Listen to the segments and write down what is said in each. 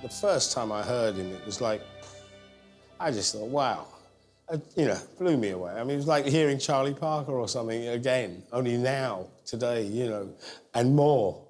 The first time I heard him, it was like, I just thought, wow. Blew me away. I mean, it was like hearing Charlie Parker or something again, only now, today, and more.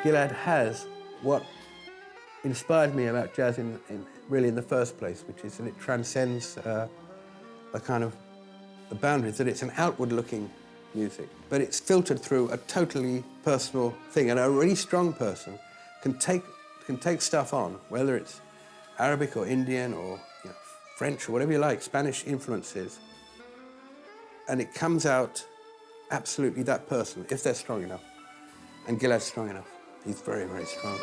Gilad has what inspired me about jazz really in the first place, which is that it transcends the boundaries, that it's an outward-looking music, but it's filtered through a totally personal thing, and a really strong person can take stuff on, whether it's Arabic or Indian or French or whatever you like, Spanish influences, and it comes out absolutely that person, if they're strong enough. And Gilad's strong enough. He's very, very strong.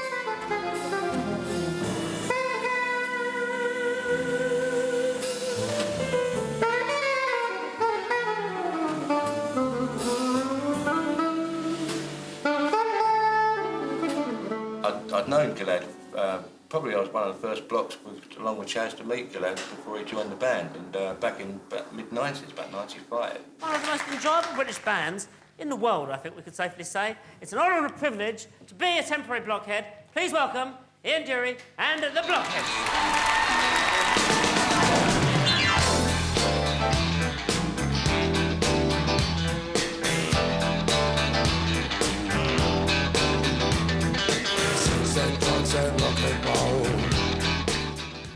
I'd known Gilad. Probably I was one of the first blocks along with Chaz to meet Gilad before he joined the band, and back in mid-90s, about 95. One of the most enjoyable British bands in the world, I think we could safely say. It's an honour and a privilege to be a temporary blockhead. Please welcome Ian Dury and the Blockheads.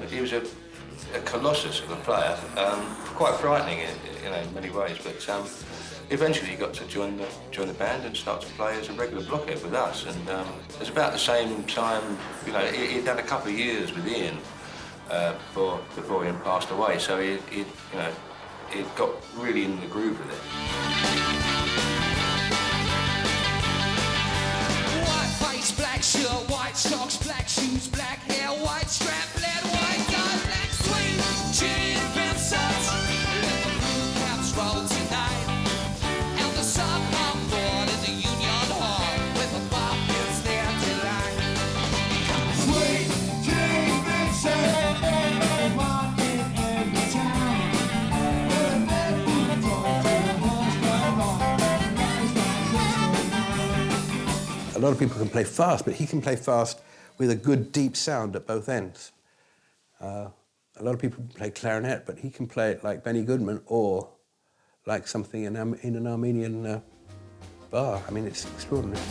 He was a colossus of a player, quite frightening in many ways, but eventually he got to join the band and start to play as a regular blockhead with us. And it was about the same time, he'd done a couple of years with Ian before Ian passed away, so he got really in the groove with it. White face, black shirt, white socks, black shoes, black hair, white strap, lead, white gun, black sweet, gin, Vincent. Let the blue caps roll tonight. And the sub pump board in the Union Hall with the bop is there tonight. Sweet, gin, Vincent, everyone in every town. We're a man who talks to the horse well on. A lot of people can play fast, but he can play fast with a good deep sound at both ends. A lot of people play clarinet, but he can play it like Benny Goodman or like something in an Armenian bar. I mean, it's extraordinary.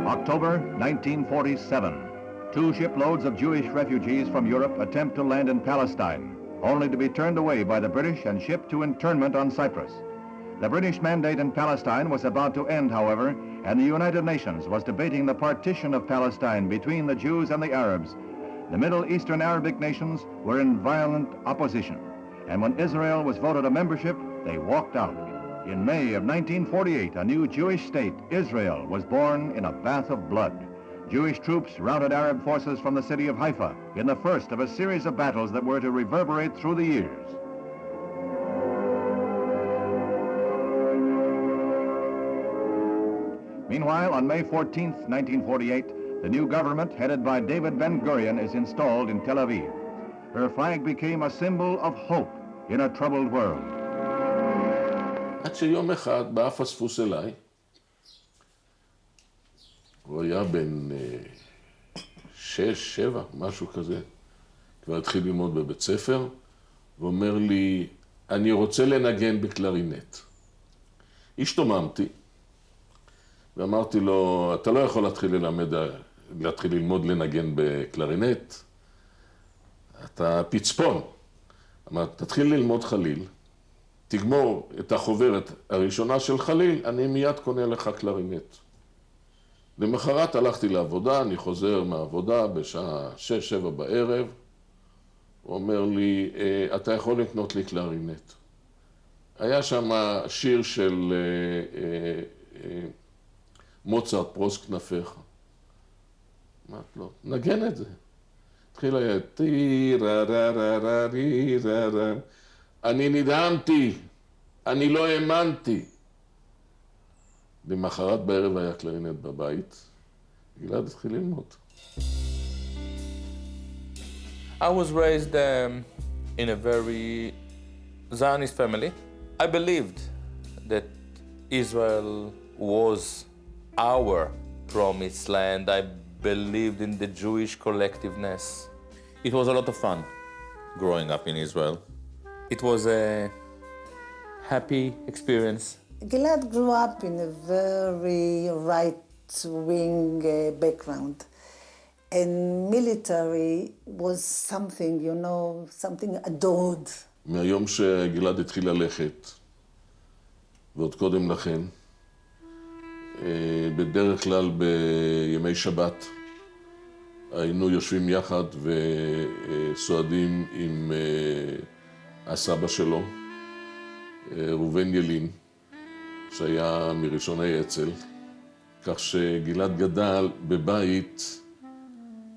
October 1947. 2 shiploads of Jewish refugees from Europe attempt to land in Palestine, only to be turned away by the British and shipped to internment on Cyprus. The British mandate in Palestine was about to end, however, and the United Nations was debating the partition of Palestine between the Jews and the Arabs. The Middle Eastern Arabic nations were in violent opposition, and when Israel was voted a membership, they walked out. In May of 1948, a new Jewish state, Israel, was born in a bath of blood. Jewish troops routed Arab forces from the city of Haifa in the first of a series of battles that were to reverberate through the years. Meanwhile, on May 14th, 1948, the new government, headed by David Ben-Gurion, is installed in Tel Aviv. Her flag became a symbol of hope in a troubled world. עד שיום אחד בא פספוס אליי, הוא היה בן 6, 7, משהו כזה. כבר התחיל ללמוד בבית ספר, ואומר לי, אני רוצה לנגן בקלרינט. השתוממתי, ואמרתי לו, אתה לא יכול להתחיל ללמוד לנגן בקלרינט, אתה פצפון. אמרתי, תתחיל ללמוד חליל, תגמור את החוברת הראשונה של חליל, אני מיד קונה לך קלרינט. למחרת הלכתי לעבודה, אני חוזר מהעבודה בשעה 6-7 בערב, הוא אומר לי, אתה יכול לקנות לי קלרינט. היה שם שיר של מוצרט, פרוס כנפיך. אמרתי לו, נגן את זה. התחיל היה, טי-רה-רה-רה-רה-רי-רה-רה. אני נדהמתי, אני לא האמנתי. למחרת בערב היה קלרינט בבית, גלעד התחיל ללמוד. I was raised in a very Zionist family. I believed that Israel was our promised land. I believed in the Jewish collectiveness. It was a lot of fun growing up in Israel. It was a happy experience. Gilad grew up in a very right-wing background. And military was something, you know, something adored. מהיום שגלעד התחיל ללכת, ועוד קודם לכן, בדרך כלל בימי שבת, היינו יושבים יחד וסועדים עם הסבא שלו, ראובן ילין, שהיה מראשוני אצ"ל, כך שגלעד גדל בבית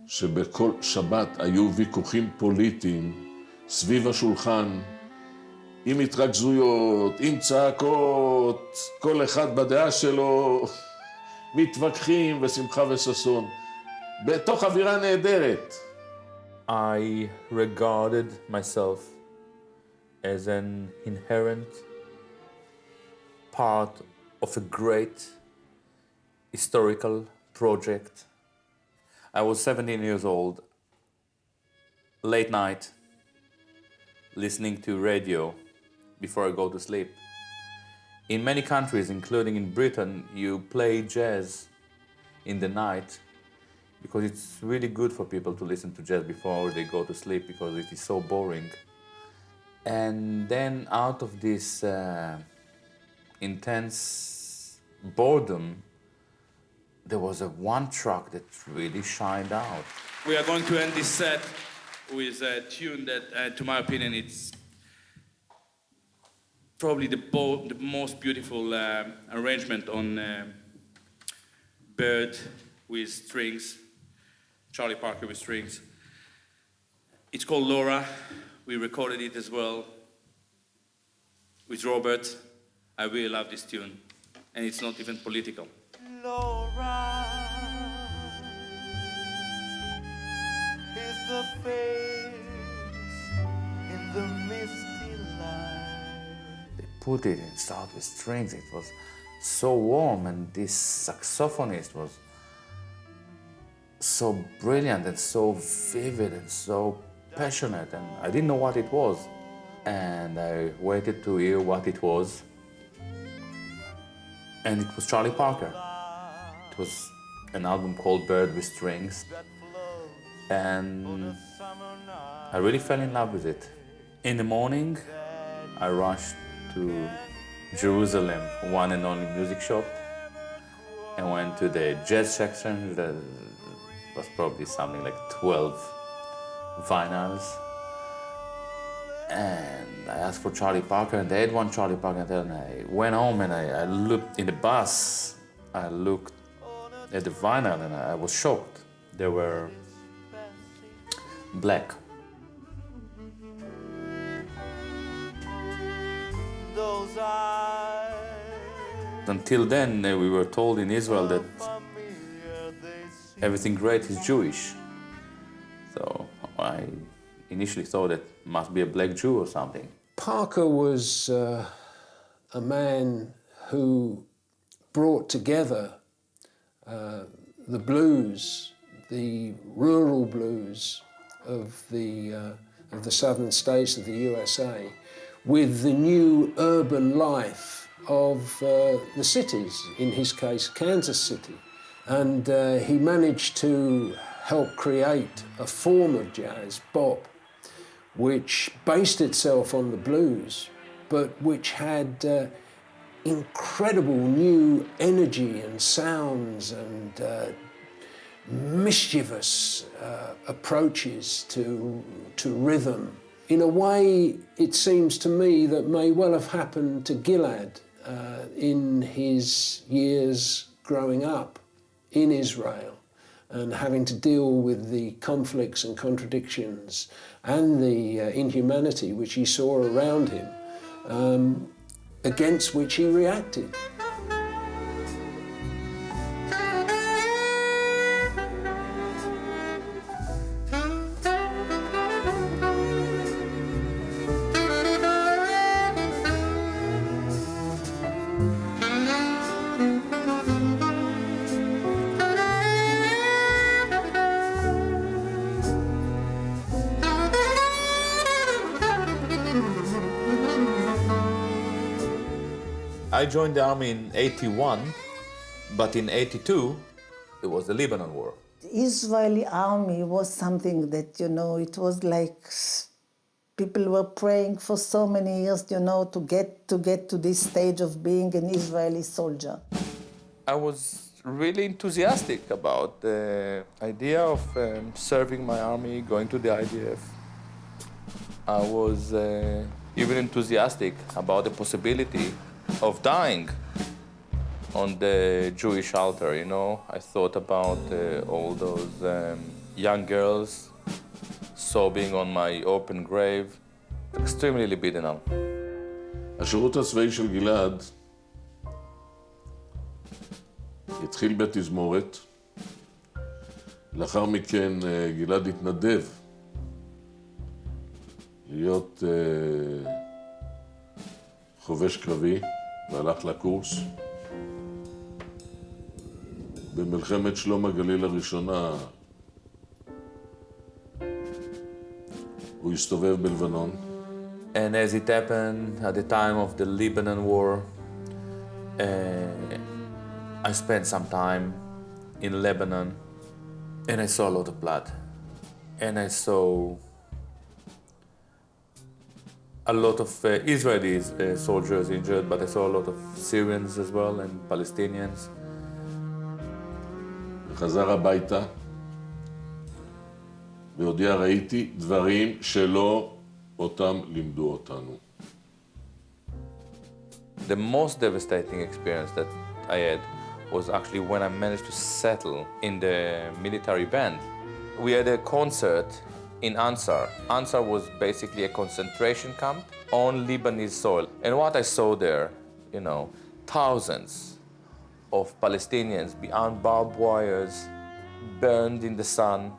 שבכל שבת היו ויכוחים פוליטיים סביב השולחן, עם התרכזויות, עם צעקות, כל אחד בדעה שלו, מתווכחים ושמחה וששון, בתוך אווירה נהדרת. I regarded myself as an inherent part of a great historical project. I was 17 years old, late night, listening to radio before I go to sleep. In many countries, including in Britain, you play jazz in the night because it's really good for people to listen to jazz before they go to sleep because it is so boring. And then out of this intense boredom, there was one track that really shined out. We are going to end this set with a tune that, to my opinion, it's probably the most beautiful arrangement on Bird with strings, Charlie Parker with strings. It's called Laura. We recorded it as well with Robert. I really love this tune, and it's not even political. Laura is the face in the misty light. They put it and started with strings. It was so warm, and this saxophonist was so brilliant and so vivid and so passionate, and I didn't know what it was. And I waited to hear what it was. And it was Charlie Parker. It was an album called Bird with Strings. And I really fell in love with it. In the morning, I rushed to Jerusalem, one and only music shop, and went to the jazz section. That was probably something like 12 vinyls. And I asked for Charlie Parker, and they had one Charlie Parker, and I went home and I looked in the bus. I looked at the vinyl and I was shocked. They were black. Those eyes, Until then, we were told in Israel that everything great is Jewish. So I initially thought it must be a black Jew or something. Parker was a man who brought together the blues, the rural blues of the southern states of the USA with the new urban life of the cities, in his case, Kansas City. And he managed to help create a form of jazz, bop, which based itself on the blues, but which had incredible new energy and sounds and mischievous approaches to rhythm. In a way, it seems to me that may well have happened to Gilad in his years growing up in Israel and having to deal with the conflicts and contradictions and the inhumanity which he saw around him, against which he reacted. I joined the army in 81, but in 82, it was the Lebanon War. The Israeli army was something that, it was like people were praying for so many years, to get to this stage of being an Israeli soldier. I was really enthusiastic about the idea of serving my army, going to the IDF. I was even enthusiastic about the possibility of dying on the Jewish altar, I thought about all those young girls sobbing on my open grave. Extremely libidinal. השירות הצבאי של גלעד התחיל בתזמורת. לאחר מכן גלעד התנדב להיות חובש קרבי והלך לקורס. במלחמת שלום הגליל הראשונה הוא הסתובב בלבנון. And as it happened at the time of the Lebanon War, I spent some time in Lebanon and I saw a lot of blood. And I saw a lot of Israeli soldiers injured, but I saw a lot of Syrians as well and Palestinians. חזר הביתה והודיע, ראיתי דברים שלא אותם לימדו אותנו. The most devastating experience that I had was actually when I managed to settle in the military band. We had a concert in Ansar. Ansar was basically a concentration camp on Lebanese soil. And what I saw there, thousands of Palestinians behind barbed wires, burned in the sun.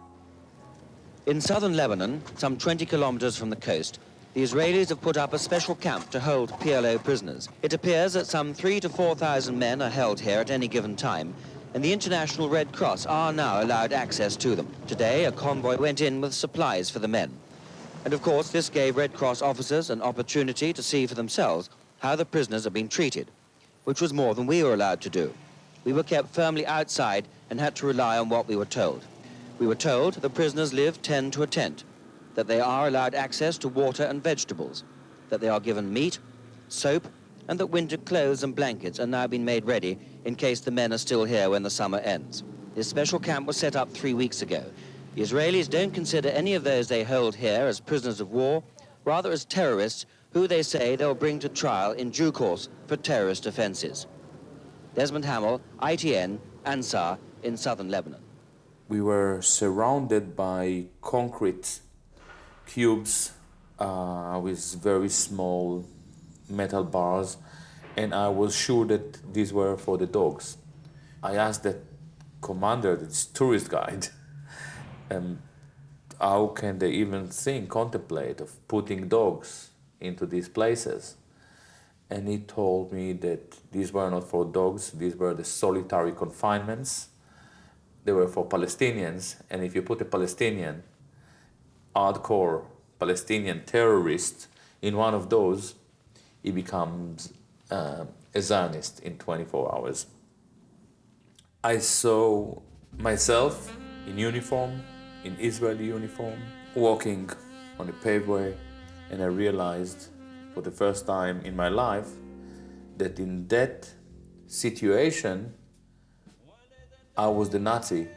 In southern Lebanon, some 20 kilometers from the coast, the Israelis have put up a special camp to hold PLO prisoners. It appears that some 3,000 to 4,000 men are held here at any given time, and the International Red Cross are now allowed access to them. Today, a convoy went in with supplies for the men. And of course, this gave Red Cross officers an opportunity to see for themselves how the prisoners are being treated, which was more than we were allowed to do. We were kept firmly outside and had to rely on what we were told. We were told the prisoners live tent to a tent, that they are allowed access to water and vegetables, that they are given meat, soap, and that winter clothes and blankets are now being made ready in case the men are still here when the summer ends. This special camp was set up 3 weeks ago. The Israelis don't consider any of those they hold here as prisoners of war, rather as terrorists who they say they'll bring to trial in due course for terrorist offenses. Desmond Hamill, ITN, Ansar, in southern Lebanon. We were surrounded by concrete cubes with very small metal bars, and I was sure that these were for the dogs. I asked the commander, this tourist guide, how can they even contemplate of putting dogs into these places? And he told me that these were not for dogs, these were the solitary confinements they were for Palestinians, and if you put a Palestinian, hardcore Palestinian terrorist in one of those, he becomes a Zionist in 24 hours. I saw myself in uniform, in Israeli uniform, walking on a paved way, and I realized for the first time in my life that in that situation, I was the Nazi.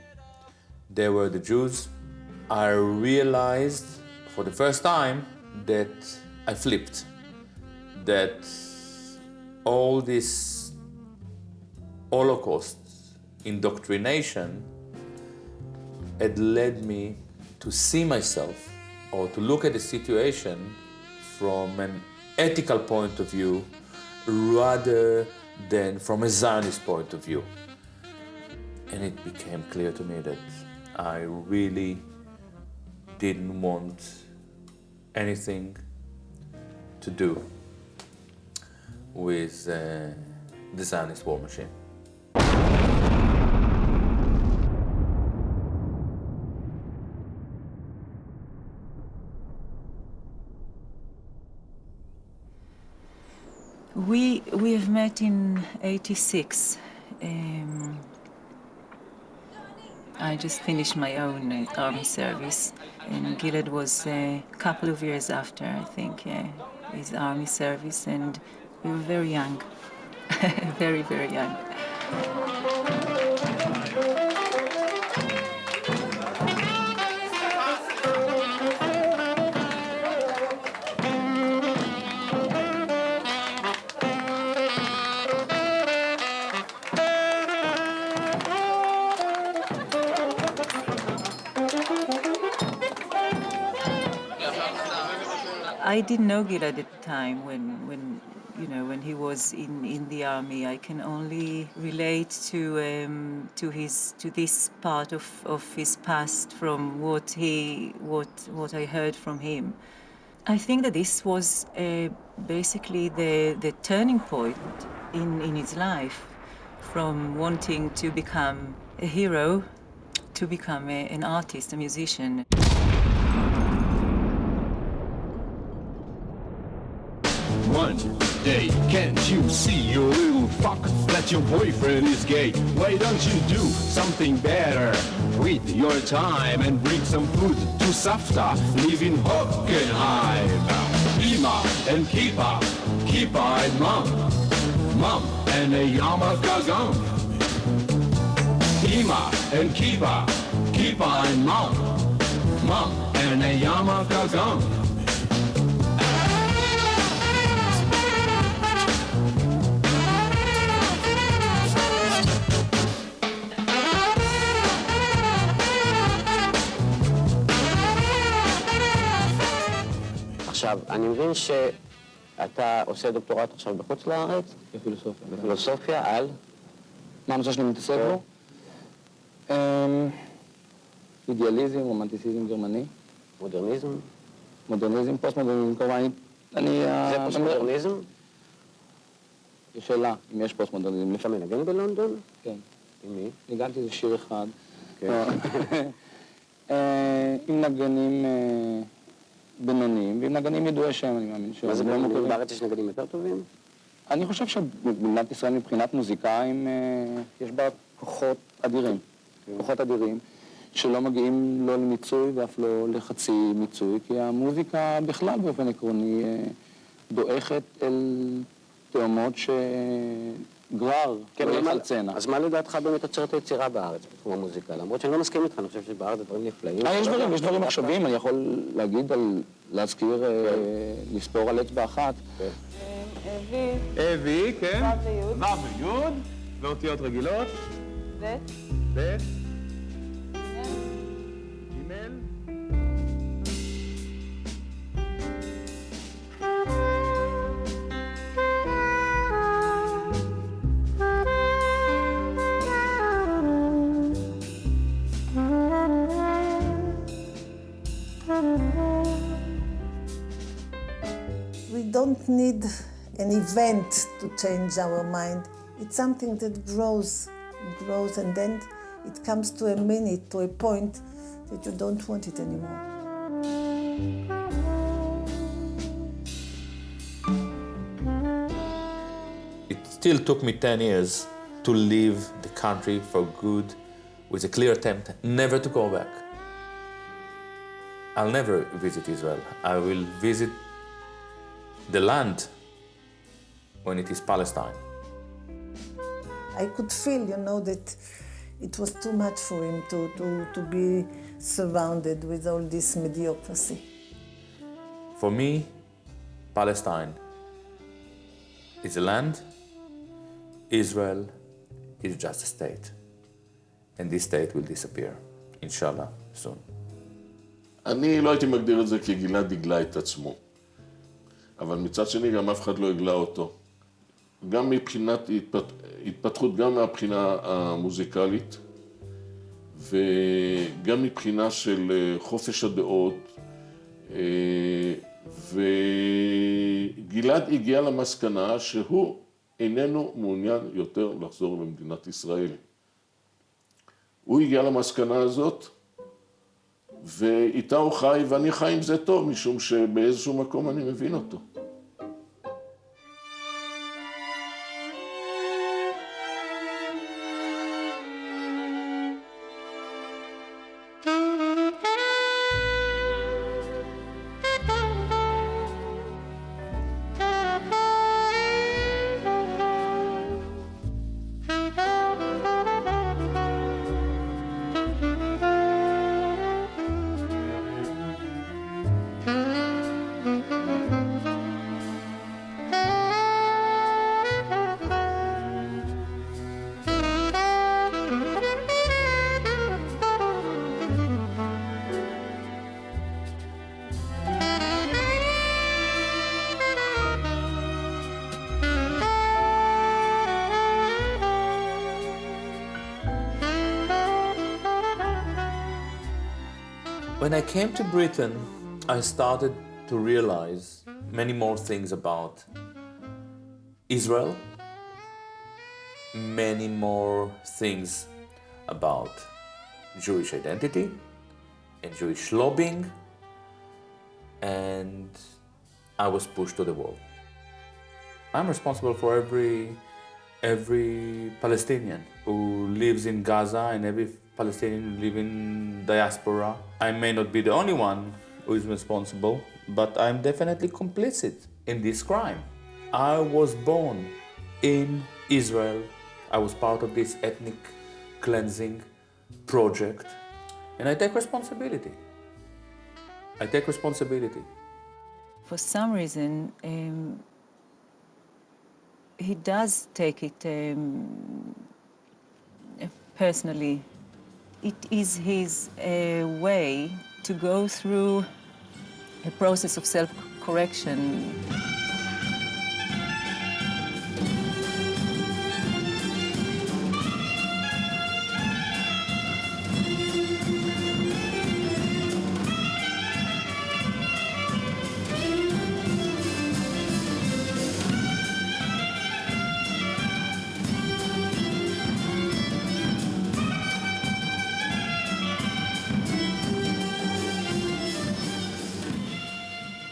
They were the Jews. I realized for the first time that I flipped, that all this Holocaust indoctrination had led me to see myself or to look at the situation from an ethical point of view rather than from a Zionist point of view. And it became clear to me that I really didn't want anything to do with the Zionist war machine. We have met in '86. I just finished my own army service, and Gilad was a couple of years after, I think, his army service, and we were very young, very, very young. I didn't know Gilad at the time when he was in the army. I can only relate to this part of his past from what I heard from him. I think that this was basically the turning point in his life, from wanting to become a hero to become an artist, a musician. One day, can't you see, you little fuck, that your boyfriend is gay? Why don't you do something better with your time and bring some food to Safta, live in Hockenheim? Ima and Kipa and Mom and a yarmulke gum. Ima and Kipa and Mom and a yarmulke gum. עכשיו, אני מבין שאתה עושה דוקטורט עכשיו בחוץ לארץ? בפילוסופיה. בפילוסופיה, על? מה הנושא שאני מתעסק בו? אידיאליזם, רומנטיסיזם גרמני. מודרניזם? מודרניזם, פוסט-מודרניזם, כמובן. זה פוסט-מודרניזם? יש שאלה, אם יש פוסט-מודרניזם. אתה מנגן בלונדון? כן. עם מי? ניגנתי איזה שיר אחד. כן. עם נגנים בינוניים, ועם נגנים ידועי שם, אני מאמין. מה זה בינוניים? בארץ יש נגנים יותר טובים? אני חושב שבמדינת ישראל מבחינת מוזיקאים יש בה כוחות אדירים. כוחות אדירים שלא מגיעים לא למיצוי ואף לא לחצי מיצוי, כי המוזיקה בכלל באופן עקרוני דועכת אל תאומות שגרר חלצנה. אז מה לדעתך באמת עוצר את היצירה בארץ בתחום המוזיקה? למרות שאני לא מסכים איתך, אני חושב שבארץ זה דברים נפלאים. יש דברים עכשוויים, אני יכול להגיד להזכיר, לספור על אצבע אחת. אבי, כן. ו' וי' ואותיות רגילות. ב'. We don't need an event to change our mind. It's something that grows, and then it comes to a minute, to a point that you don't want it anymore. It still took me 10 years to leave the country for good with a clear attempt never to go back. I'll never visit Israel. I will visit the land when it is Palestine. I could feel, that it was too much for him to be surrounded with all this mediocrity. For me, Palestine is a land. Israel is just a state. And this state will disappear, inshallah, soon. אני לא הייתי מגדיר את זה כי גלעד הגלה את עצמו. אבל מצד שני גם אף אחד לא הגלה אותו. גם מבחינת התפתחות, גם מהבחינה המוזיקלית, וגם מבחינה של חופש הדעות. וגלעד הגיע למסקנה שהוא איננו מעוניין יותר לחזור למדינת ישראל. הוא הגיע למסקנה הזאת, ואיתה הוא חי, ואני חי עם זה טוב, משום שבאיזשהו מקום אני מבין אותו. When I came to Britain, I started to realize many more things about Israel, many more things about Jewish identity and Jewish lobbying, and I was pushed to the wall. I'm responsible for every Palestinian who lives in Gaza and every Palestinian who lives in diaspora. I may not be the only one who is responsible, but I'm definitely complicit in this crime. I was born in Israel. I was part of this ethnic cleansing project, and I take responsibility. I take responsibility. For some reason, he does take it personally. It is his way to go through a process of self-correction.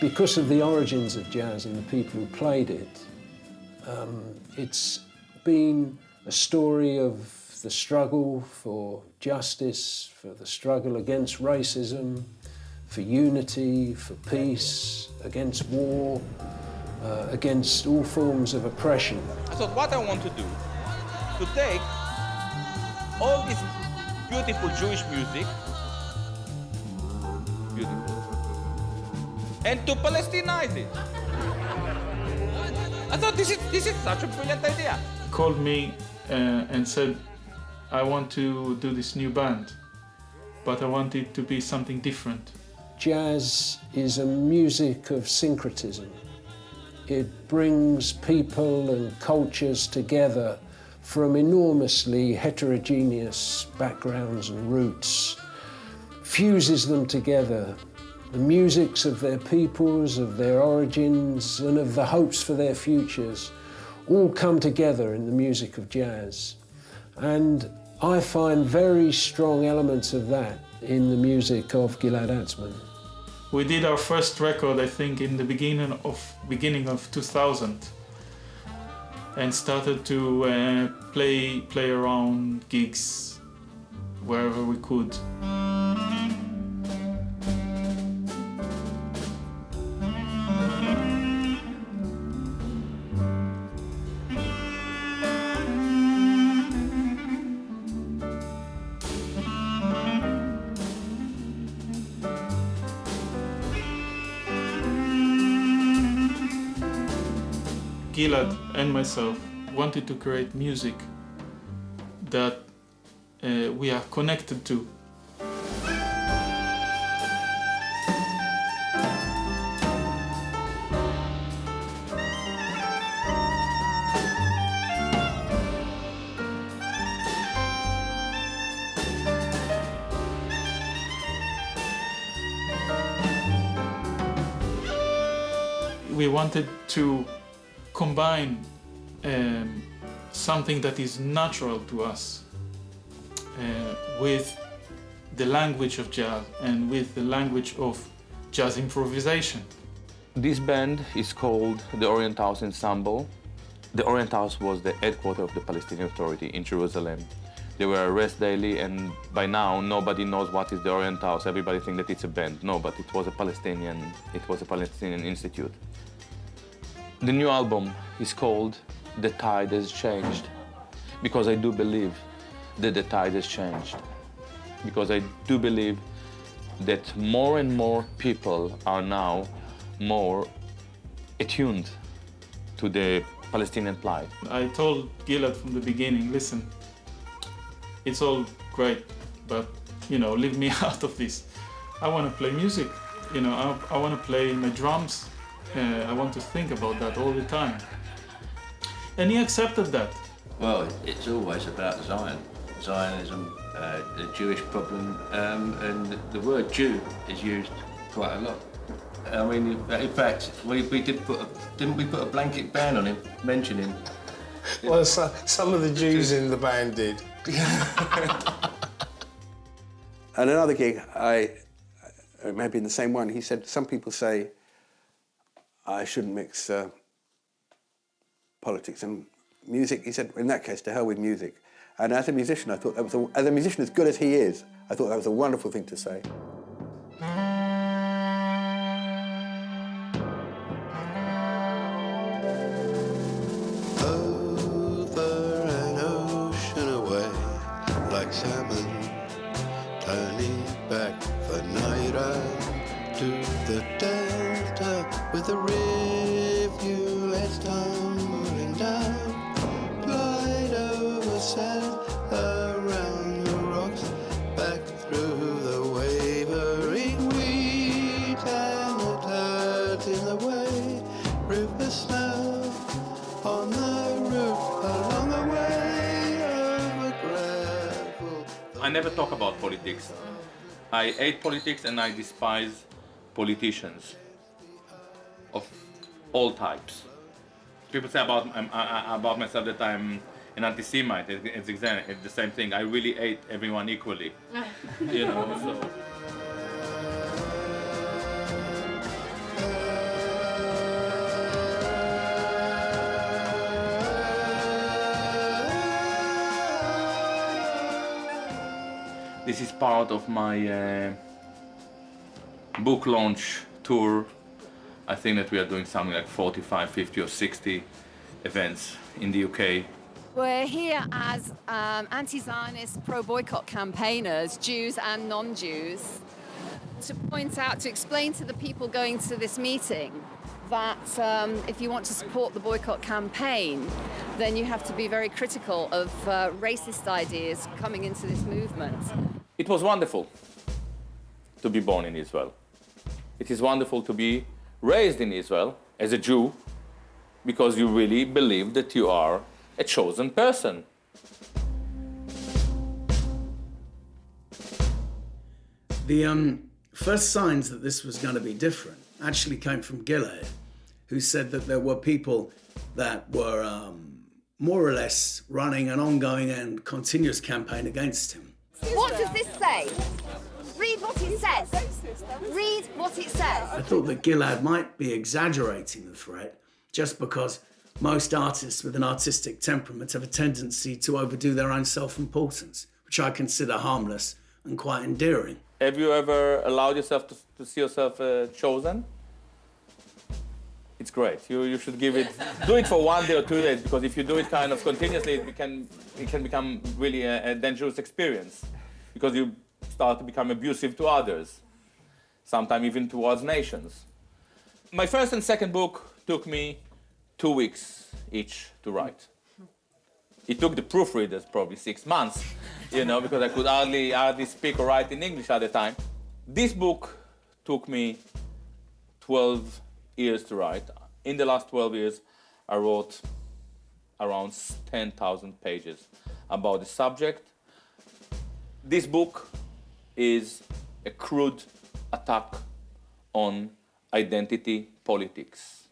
Because of the origins of jazz and the people who played it, it's been a story of the struggle for justice, for the struggle against racism, for unity, for peace, against war, against all forms of oppression. I thought what I want to do, to take all this beautiful Jewish music, and to Palestinize it. I thought this is such a brilliant idea. He called me and said, I want to do this new band, but I want it to be something different. Jazz is a music of syncretism. It brings people and cultures together from enormously heterogeneous backgrounds and roots, fuses them together. The musics of their peoples, of their origins, and of the hopes for their futures all come together in the music of jazz. And I find very strong elements of that in the music of Gilad Atzmon. We did our first record, I think, in the beginning of 2000, and started to play around gigs wherever we could. Gilad and myself wanted to create music that we are connected to. We wanted to combine something that is natural to us with the language of jazz and with the language of jazz improvisation. This band is called the Orient House Ensemble. The Orient House was the headquarters of the Palestinian Authority in Jerusalem. They were arrested daily, and by now nobody knows what is the Orient House. Everybody thinks that it's a band. No, but it was a Palestinian institute. The new album is called The Tide Has Changed, because I do believe that the tide has changed. Because I do believe that more and more people are now more attuned to the Palestinian plight. I told Gilad from the beginning, listen, it's all great, but leave me out of this. I want to play music, I want to play my drums. I want to think about that all the time. And he accepted that. Well, it's always about Zion. Zionism, the Jewish problem, and the word Jew is used quite a lot. I mean, in fact, we didn't we put a blanket ban on him, mention him? Well, some of the Jews in the band did. And another gig, maybe in the same one, he said, some people say I shouldn't mix politics and music. He said, in that case, to hell with music. And as a musician, I thought that was, as a musician as good as he is, I thought that was a wonderful thing to say. Over an ocean away, like salmon, turning back for night ride to the delta with the rivulets tumbling down, glide over sand, around the rocks, back through the wavering wheat and the dirt in the way, river snow on the route along the way over gravel. I never talk about politics. I hate politics and I despise politicians of all types. People say about myself that I'm an anti-Semite. It's exactly the same thing. I really hate everyone equally. So. This is part of my book launch tour. I think that we are doing something like 45, 50 or 60 events in the UK. We're here as anti-Zionist, pro-boycott campaigners, Jews and non-Jews, to point out, to explain to the people going to this meeting that if you want to support the boycott campaign, then you have to be very critical of racist ideas coming into this movement. It was wonderful to be born in Israel. It is wonderful to be raised in Israel as a Jew, because you really believe that you are a chosen person. The first signs that this was going to be different actually came from Gilad, who said that there were people that were more or less running an ongoing and continuous campaign against him. What does this say? Read what it says. Read what it says. I thought that Gilad might be exaggerating the threat just because most artists with an artistic temperament have a tendency to overdo their own self-importance, which I consider harmless and quite endearing. Have you ever allowed yourself to see yourself chosen? It's great. You should do it for 1 day or 2 days, because if you do it kind of continuously, it can become really a dangerous experience, because you start to become abusive to others, sometimes even towards nations. My first and second book took me 2 weeks each to write. It took the proofreaders probably 6 months, because I could hardly speak or write in English at the time. This book took me 12 years to write. In the last 12 years, I wrote around 10,000 pages about the subject. This book is a crude attack on identity politics.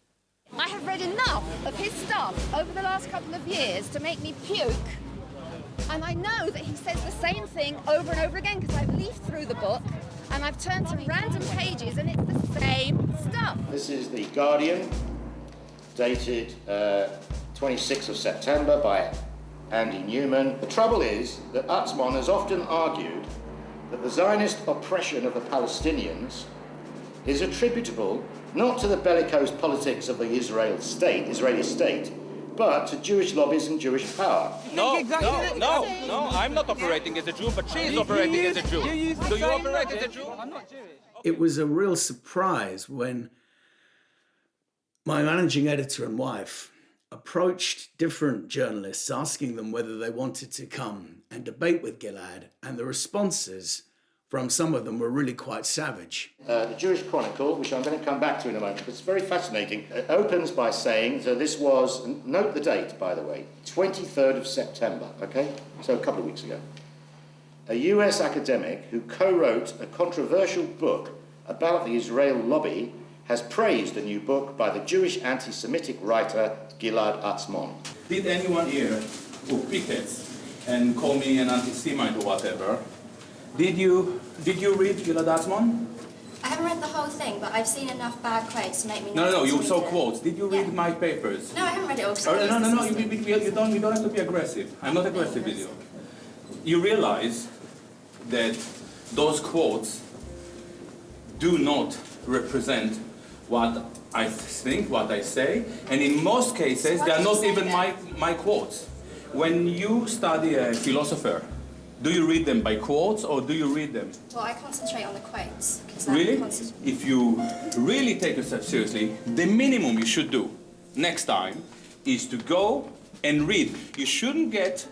I have read enough of his stuff over the last couple of years to make me puke. And I know that he says the same thing over and over again, because I've leafed through the book and I've turned to random pages and it's the same stuff. This is The Guardian, dated 26th of September by Andy Newman. The trouble is that Atzmon has often argued that the Zionist oppression of the Palestinians is attributable not to the bellicose politics of the Israeli state, but to Jewish lobbies and Jewish power. No, I'm not operating as a Jew, but she is operating as a Jew. Do you operate as a Jew? I'm not Jewish. It was a real surprise when my managing editor and wife approached different journalists asking them whether they wanted to come and debate with Gilad, and the responses from some of them were really quite savage. The Jewish Chronicle, which I'm going to come back to in a moment, but it's very fascinating. It opens by saying, so this was, note the date, by the way, 23rd of September, okay? So a couple of weeks ago. A US academic who co-wrote a controversial book about the Israel lobby has praised a new book by the Jewish anti-Semitic writer Gilad Atzmon. Did anyone here who pickets and call me an anti-Semite or whatever? Did you read Gilad Atzmon? I haven't read the whole thing, but I've seen enough bad quotes to make me No, you saw it. quotes. Did you read my papers? No, I haven't read it all. No, you don't have to be aggressive. I'm not aggressive with you. You realize that those quotes do not represent what I think, what I say, and in most cases, they are not even my quotes. When you study a philosopher, do you read them by quotes or do you read them? Well, I concentrate on the quotes. Really? If you really take yourself seriously, the minimum you should do next time is to go and read. You shouldn't get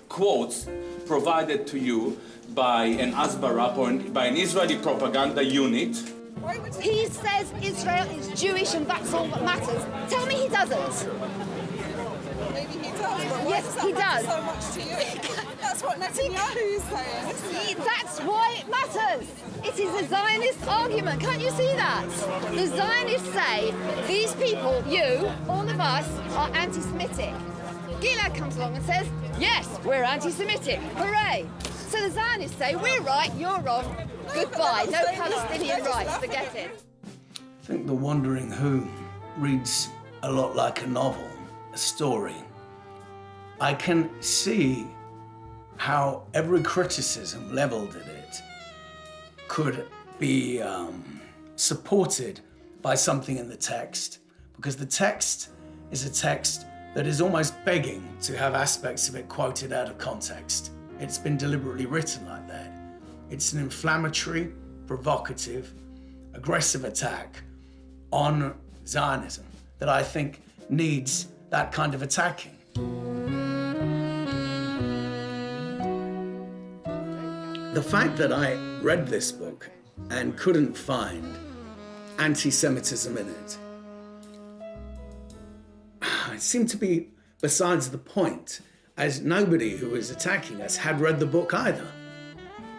quotes provided to you by an Asbarab or by an Israeli propaganda unit. He says Israel is Jewish and that's all that matters. Tell me he doesn't. Maybe he does, but yes, he does. So much to you. That's what Netanyahu is saying. That's why it matters. It is a Zionist argument. Can't you see that? The Zionists say these people, you, all of us, are anti-Semitic. Gilad comes along and says, yes, we're anti-Semitic. Hooray. So the Zionists say, we're right, you're wrong. Goodbye. No Palestinian rights. Forget it. I think The Wandering Who reads a lot like a novel, a story. I can see how every criticism leveled at it could be supported by something in the text, because the text is a text that is almost begging to have aspects of it quoted out of context. It's been deliberately written like that. It's an inflammatory, provocative, aggressive attack on Zionism that I think needs that kind of attacking. The fact that I read this book and couldn't find anti-Semitism in it, it seemed to be besides the point, as nobody who was attacking us had read the book either.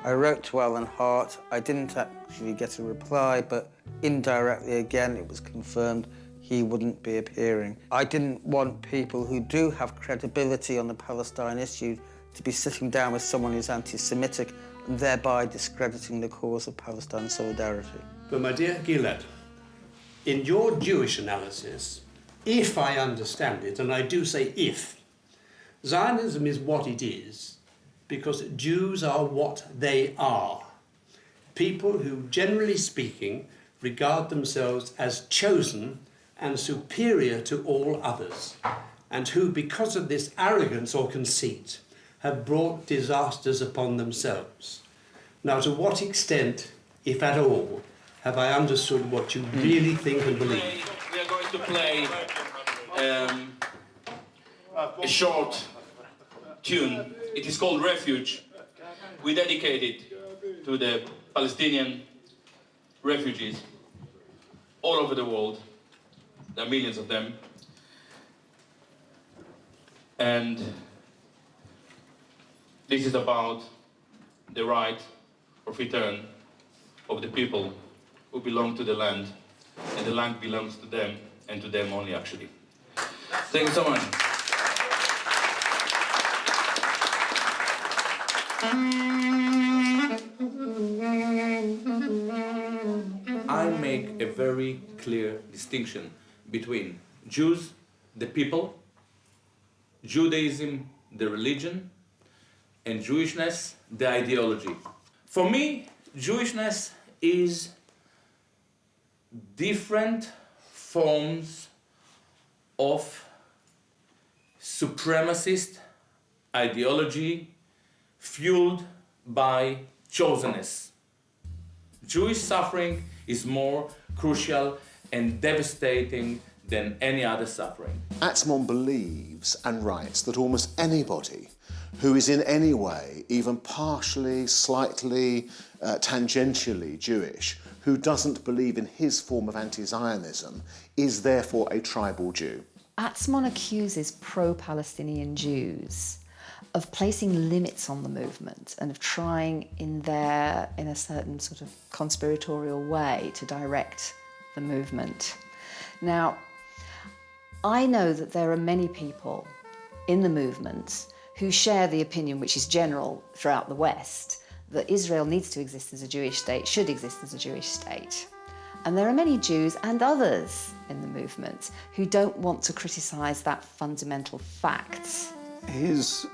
I wrote to Alan Hart. I didn't actually get a reply, but indirectly again, it was confirmed he wouldn't be appearing. I didn't want people who do have credibility on the Palestine issue to be sitting down with someone who's anti-Semitic and thereby discrediting the cause of Palestine solidarity. But my dear Gilad, in your Jewish analysis, if I understand it, and I do say if, Zionism is what it is because Jews are what they are. People who, generally speaking, regard themselves as chosen and superior to all others, and who, because of this arrogance or conceit, have brought disasters upon themselves. Now, to what extent, if at all, have I understood what you really think and believe? We are going to play a short tune. It is called Refuge. We dedicate it to the Palestinian refugees all over the world. There are millions of them. And this is about the right of return of the people who belong to the land, and the land belongs to them, and to them only, actually. Thank you so much. I make a very clear distinction between Jews, the people, Judaism, the religion, and Jewishness, the ideology. For me, Jewishness is different forms of supremacist ideology fueled by chosenness. Jewish suffering is more crucial and devastating than any other suffering. Atzmon believes and writes that almost anybody who is in any way, even partially, slightly, tangentially Jewish, who doesn't believe in his form of anti-Zionism, is therefore a tribal Jew. Atzmon accuses pro-Palestinian Jews of placing limits on the movement and of trying in a certain sort of conspiratorial way to direct the movement. Now, I know that there are many people in the movement who share the opinion, which is general throughout the West, that Israel needs to exist as a Jewish state, should exist as a Jewish state. And there are many Jews and others in the movement who don't want to criticise that fundamental fact. His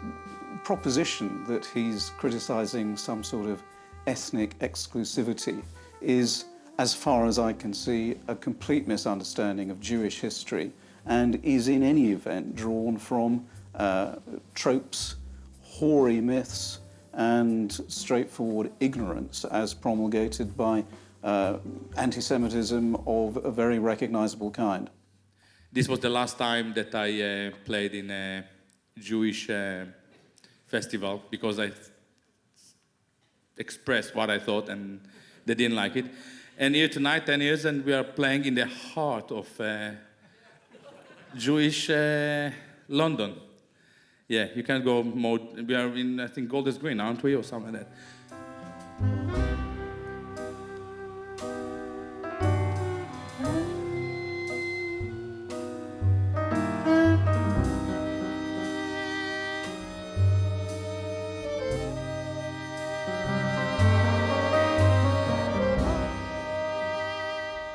proposition that he's criticising some sort of ethnic exclusivity is, as far as I can see, a complete misunderstanding of Jewish history and is in any event drawn from tropes, hoary myths and straightforward ignorance as promulgated by anti-Semitism of a very recognisable kind. This was the last time that I played in a Jewish festival because I expressed what I thought and they didn't like it. And here tonight, 10 years, and we are playing in the heart of Jewish London. Yeah, you can go more. We are in, I think, Golders Green, aren't we, or something like that?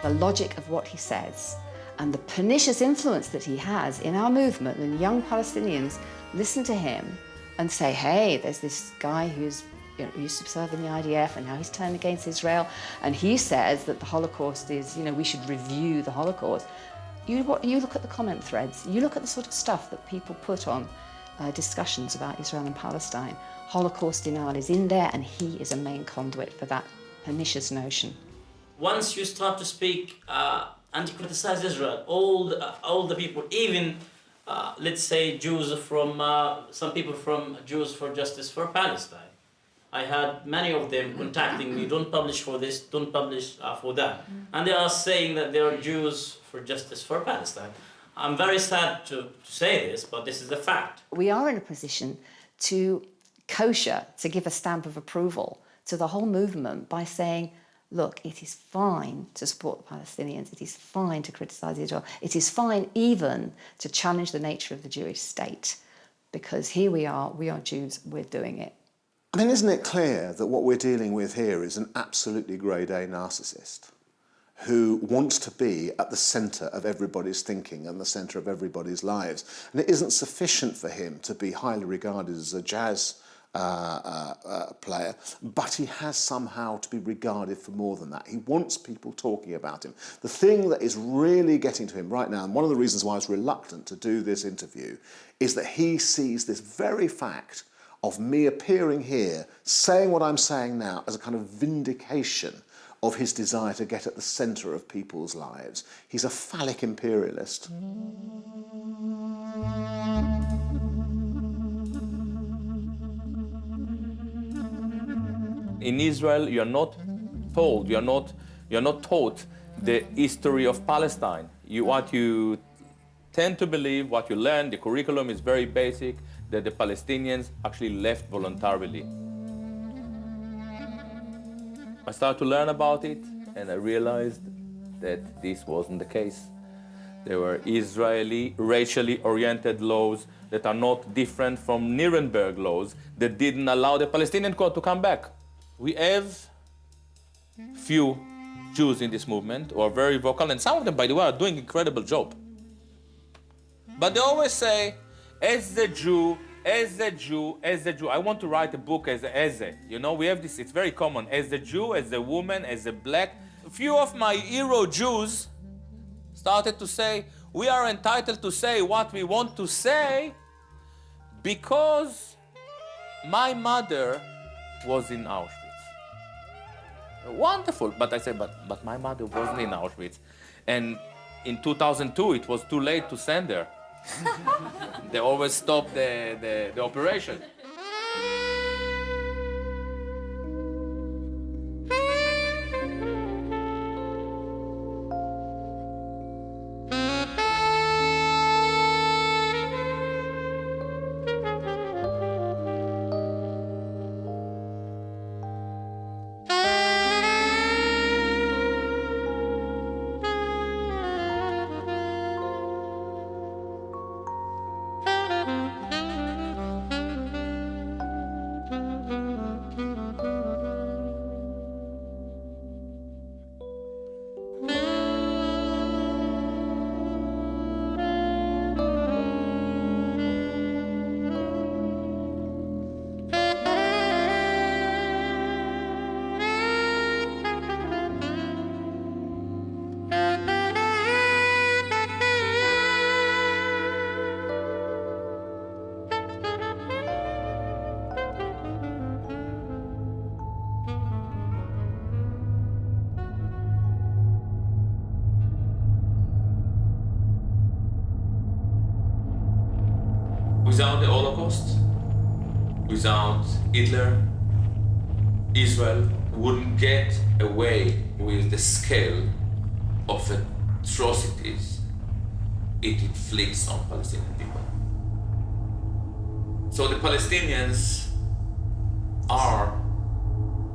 The logic of what he says and the pernicious influence that he has in our movement, and young Palestinians listen to him and say, hey, there's this guy who's used to serve in the IDF and now he's turned against Israel, and he says that the Holocaust is, we should review the Holocaust. You look at the comment threads, you look at the sort of stuff that people put on discussions about Israel and Palestine. Holocaust denial is in there, and he is a main conduit for that pernicious notion. Once you start to speak and to criticize Israel, all the people, even let's say Jews from some people from Jews for Justice for Palestine. I had many of them contacting me, don't publish for this, don't publish for that. And they are saying that they are Jews for Justice for Palestine. I'm very sad to say this, but this is the fact. We are in a position to kosher, to give a stamp of approval to the whole movement by saying, look, it is fine to support the Palestinians, it is fine to criticise Israel, it is fine even to challenge the nature of the Jewish state, because here we are Jews, we're doing it. I mean, isn't it clear that what we're dealing with here is an absolutely grade A narcissist who wants to be at the centre of everybody's thinking and the centre of everybody's lives? And it isn't sufficient for him to be highly regarded as a jazz player, but he has somehow to be regarded for more than that. He wants people talking about him. The thing that is really getting to him right now, and one of the reasons why I was reluctant to do this interview, is that he sees this very fact of me appearing here, saying what I'm saying now, as a kind of vindication of his desire to get at the centre of people's lives. He's a phallic imperialist. In Israel, you're not told, you're not taught the history of Palestine. What you tend to believe, what you learn, the curriculum is very basic, that the Palestinians actually left voluntarily. I started to learn about it, and I realized that this wasn't the case. There were Israeli, racially oriented laws that are not different from Nuremberg laws that didn't allow the Palestinian code to come back. We have few Jews in this movement who are very vocal, and some of them, by the way, are doing an incredible job. But they always say, as the Jew, as the Jew, as the Jew. I want to write a book as a. You know, we have this, it's very common. As the Jew, as a woman, as a black. A few of my hero Jews started to say, we are entitled to say what we want to say because my mother was in Auschwitz. Wonderful, but I said, but my mother wasn't in Auschwitz. And in 2002, it was too late to send her. They always stopped the operation. Without the Holocaust, without Hitler, Israel wouldn't get away with the scale of atrocities it inflicts on Palestinian people. So the Palestinians are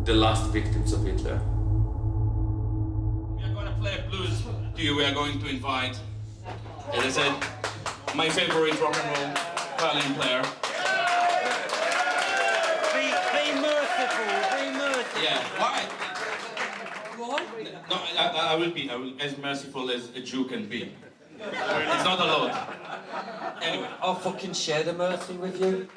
the last victims of Hitler. We are going to play a blues to you. We are going to invite, as I said, my favorite rock and roll violin player. Be merciful, be merciful. Yeah, why? Why? No, I will be as merciful as a Jew can be. It's not allowed. Anyway. I'll fucking share the mercy with you.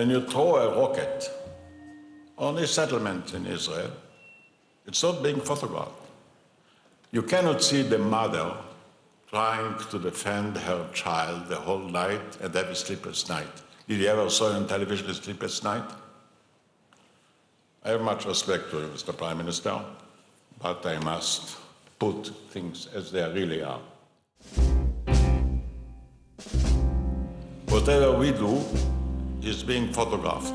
when you throw a rocket on a settlement in Israel, it's not being photographed. You cannot see the mother trying to defend her child the whole night and have a sleepless night. Did you ever saw on television a sleepless night? I have much respect for you, Mr. Prime Minister, but I must put things as they really are. Whatever we do is being photographed.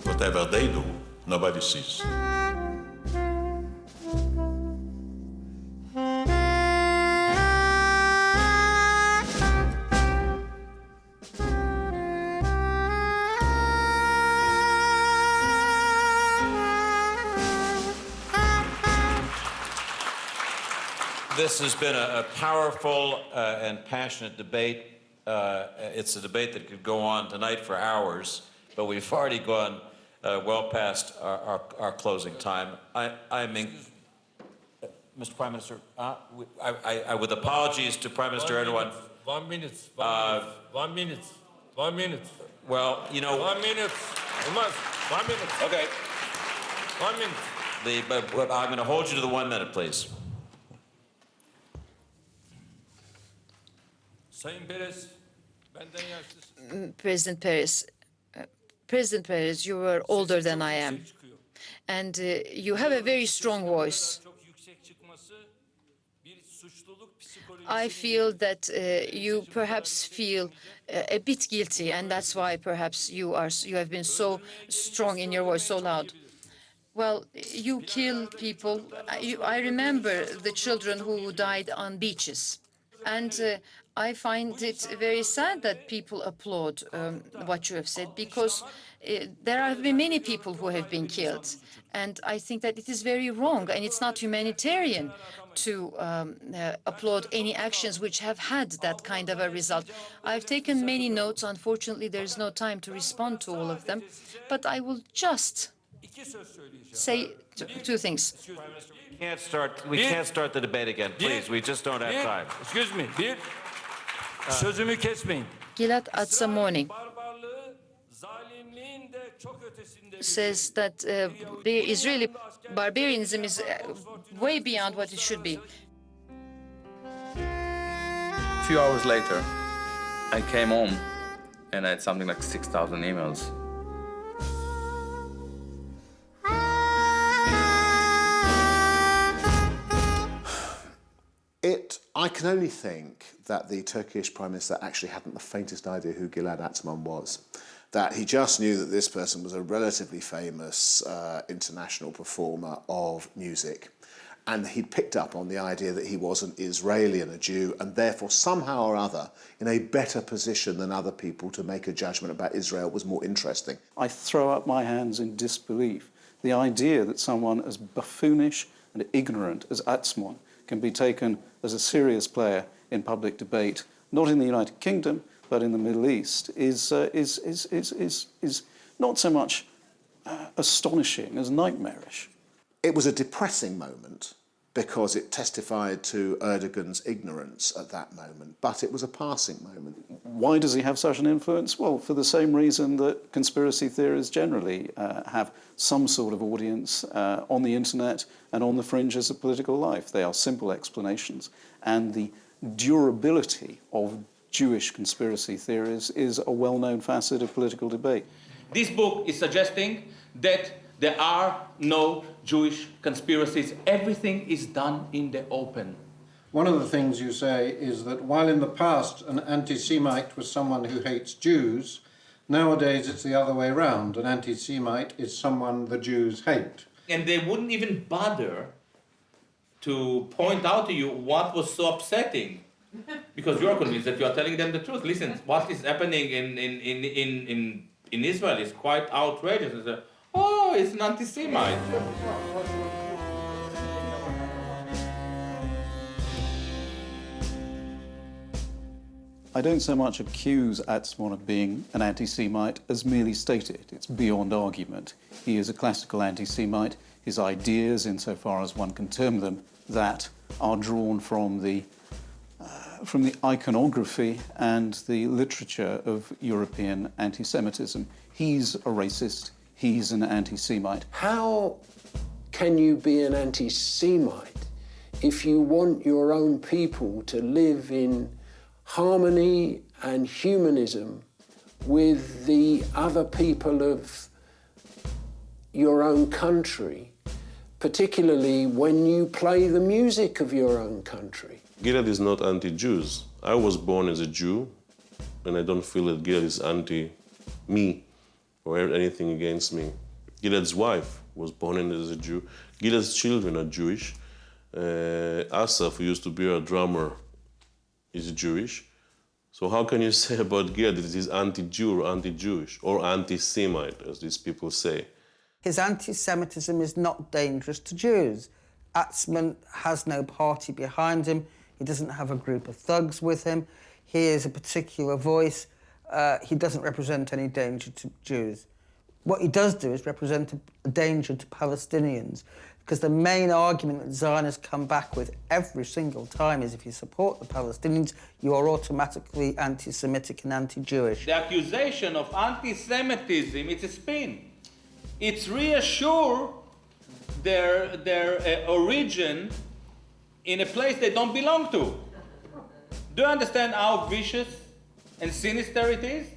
Whatever they do, nobody sees. This has been a powerful and passionate debate. It's a debate that could go on tonight for hours, but we've already gone well past our closing time. Mr. Prime Minister, with apologies to Prime Minister Erdogan. 1 minute. 1 minute. 1 minute. Well, you know. 1 minute. 1 minute. Okay. 1 minute. I'm going to hold you to the 1 minute, please. Sayın Perez, benden yaşlısın. President Perez, you are older than I am, and you have a very strong voice. I feel that you perhaps feel a bit guilty, and that's why perhaps you have been so strong in your voice, so loud. Well, you kill people. I remember the children who died on beaches, and I find it very sad that people applaud what you have said, because there have been many people who have been killed. And I think that it is very wrong, and it's not humanitarian to applaud any actions which have had that kind of a result. I've taken many notes. Unfortunately, there's no time to respond to all of them. But I will just say two things. We can't start the debate again, please. We just don't have time. Excuse me. Sözümü kesmeyin. Gilad Atzmon says that the Israeli barbarianism is way beyond what it should be. A few hours later, I came home and I had something like 6,000 emails. I can only think that the Turkish Prime Minister actually hadn't the faintest idea who Gilad Atzmon was. That he just knew that this person was a relatively famous international performer of music. And he'd picked up on the idea that he was an Israeli and a Jew, and therefore somehow or other in a better position than other people to make a judgment about Israel was more interesting. I throw up my hands in disbelief. The idea that someone as buffoonish and ignorant as Atzmon can be taken as a serious player in public debate, not in the United Kingdom, but in the Middle East, is not so much astonishing as nightmarish. It was a depressing moment because it testified to Erdogan's ignorance at that moment, but it was a passing moment. Why does he have such an influence? Well, for the same reason that conspiracy theories generally have some sort of audience on the internet and on the fringes of political life. They are simple explanations, and the durability of Jewish conspiracy theories is a well-known facet of political debate. This book is suggesting that there are no Jewish conspiracies. Everything is done in the open. One of the things you say is that while in the past an anti-Semite was someone who hates Jews, nowadays it's the other way around. An anti-Semite is someone the Jews hate. And they wouldn't even bother to point out to you what was so upsetting, because you're convinced that you are telling them the truth. Listen, what is happening in Israel is quite outrageous. Oh, it's an anti-Semite. I don't so much accuse Atzmon of being an anti-Semite as merely state it. It's beyond argument. He is a classical anti-Semite. His ideas, insofar as one can term them, that are drawn from the from the iconography and the literature of European anti-Semitism. He's a racist, he's an anti-Semite. How can you be an anti-Semite if you want your own people to live in harmony and humanism with the other people of your own country, particularly when you play the music of your own country? Gilad is not anti-Jews. I was born as a Jew, and I don't feel that Gilad is anti-me or anything against me. Gilad's wife was born as a Jew. Gilad's children are Jewish. Asaf, who used to be our drummer, is Jewish. So how can you say about Gilad that he's anti-Jew or anti-Jewish or anti-Semite, as these people say? His anti-Semitism is not dangerous to Jews. Atzmon has no party behind him. He doesn't have a group of thugs with him. He is a particular voice. He doesn't represent any danger to Jews. What he does do is represent a danger to Palestinians, because the main argument that Zionists come back with every single time is if you support the Palestinians, you are automatically anti-Semitic and anti-Jewish. The accusation of anti-Semitism, it's a spin. It's reassure their origin in a place they don't belong to. Do you understand how vicious and sinister it is?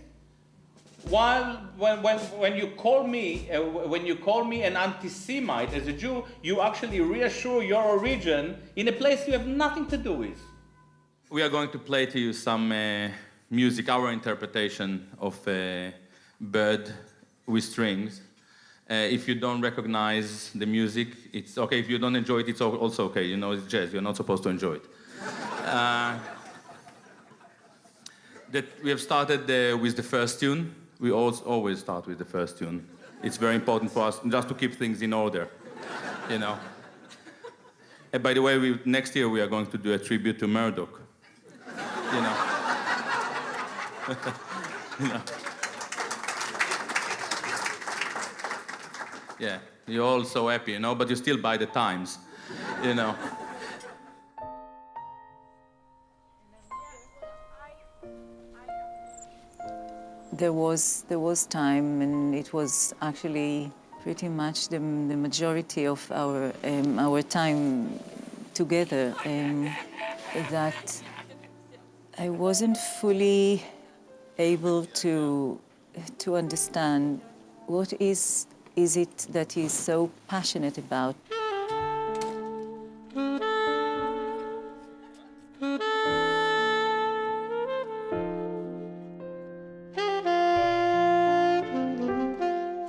While when you call me an anti-Semite as a Jew, you actually reassure your origin in a place you have nothing to do with. We are going to play to you some music, our interpretation of Bird with Strings. If you don't recognize the music, it's okay. If you don't enjoy it, it's also okay. You know, it's jazz. You're not supposed to enjoy it. That we have started with the first tune. We always start with the first tune. It's very important for us just to keep things in order, you know. And by the way, next year we are going to do a tribute to Murdoch, you know. You know. Yeah, you're all so happy, you know, but you still buy the Times, you know. There was time, and it was actually pretty much the majority of our time together, that I wasn't fully able to understand what is it that he's so passionate about.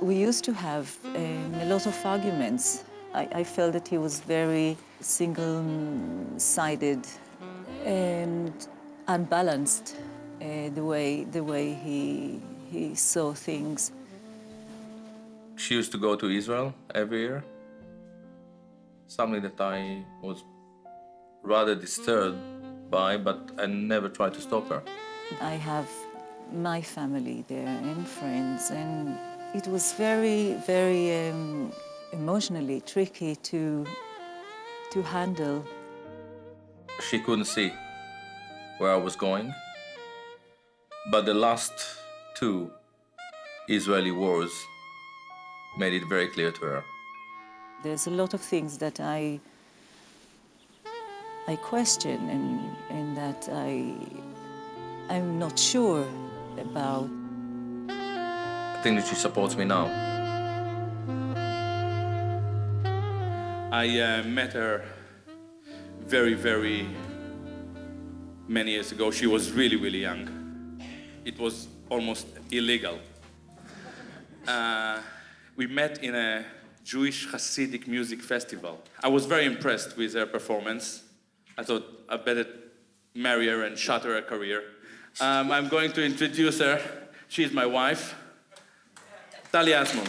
We used to have a lot of arguments. I felt that he was very single-sided and unbalanced, the way he saw things. She used to go to Israel every year, something that I was rather disturbed by, but I never tried to stop her. I have my family there and friends, and it was very, very emotionally tricky to handle. She couldn't see where I was going, but the last two Israeli wars made it very clear to her. There's a lot of things that I question and that I'm not sure about. I think that she supports me now. I met her very, very many years ago. She was really, really young. It was almost illegal. We met in a Jewish Hasidic music festival. I was very impressed with her performance. I thought I better marry her and shatter her career. I'm going to introduce her. She's my wife, Gilad Atzmon.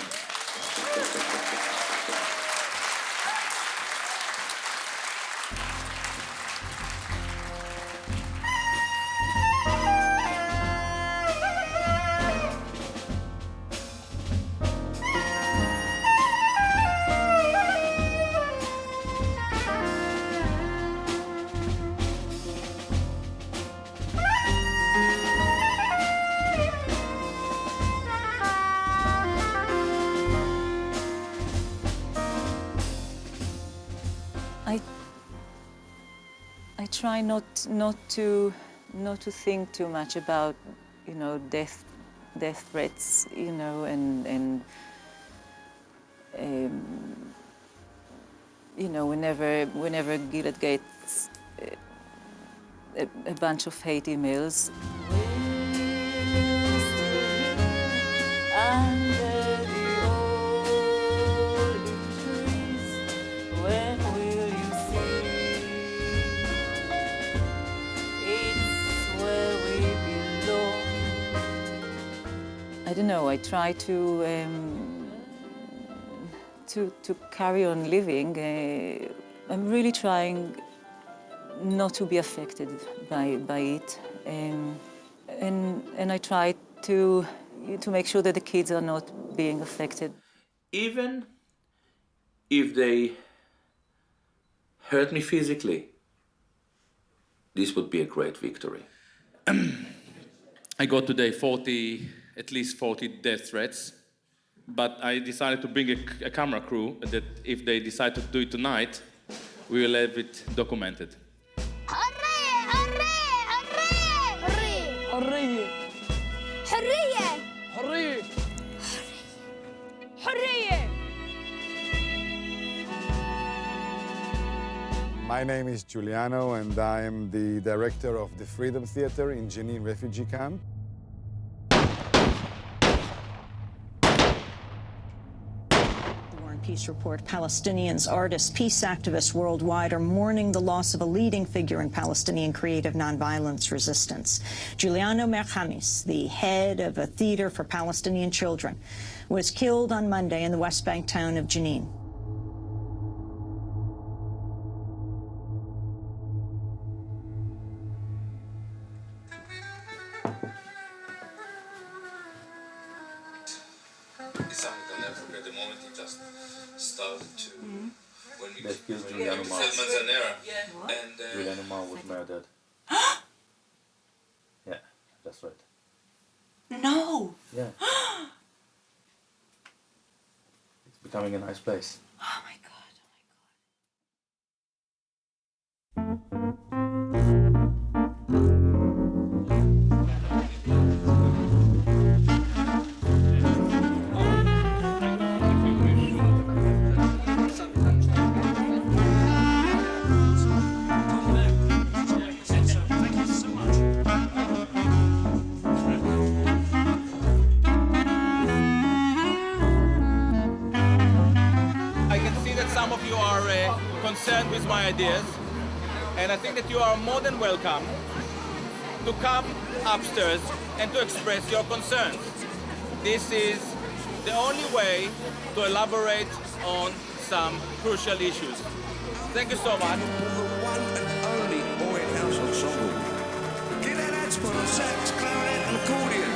try not to think too much about, death threats, and whenever Gilad gets a bunch of hate emails. Under the olive trees, when will you see? It's where we belong. I don't know, I try to carry on living. I'm really trying not to be affected by it, and I try to make sure that the kids are not being affected. Even if they hurt me physically, this would be a great victory. I got today at least 40 death threats, but I decided to bring a camera crew that if they decide to do it tonight, we will have it documented. حرية حرية حرية حرية. My name is Giuliano, and I am the director of the Freedom Theater in Jenin refugee camp. Peace Report. Palestinians, artists, peace activists worldwide are mourning the loss of a leading figure in Palestinian creative nonviolence resistance. Giuliano Merchanis, the head of a theater for Palestinian children, was killed on Monday in the West Bank town of Jenin. It's something I'll never forget. The moment he just started to... When we killed Giuliano Manzanera. What? And Giuliano Mar was murdered. Yeah, that's right. No! Yeah. It's becoming a nice place. Oh my God. Some of you are concerned with my ideas, and I think that you are more than welcome to come upstairs and to express your concerns. This is the only way to elaborate on some crucial issues. Thank you so much. The one and only boy in house ensemble. Gilad Atzmon on sax, clarinet and accordion.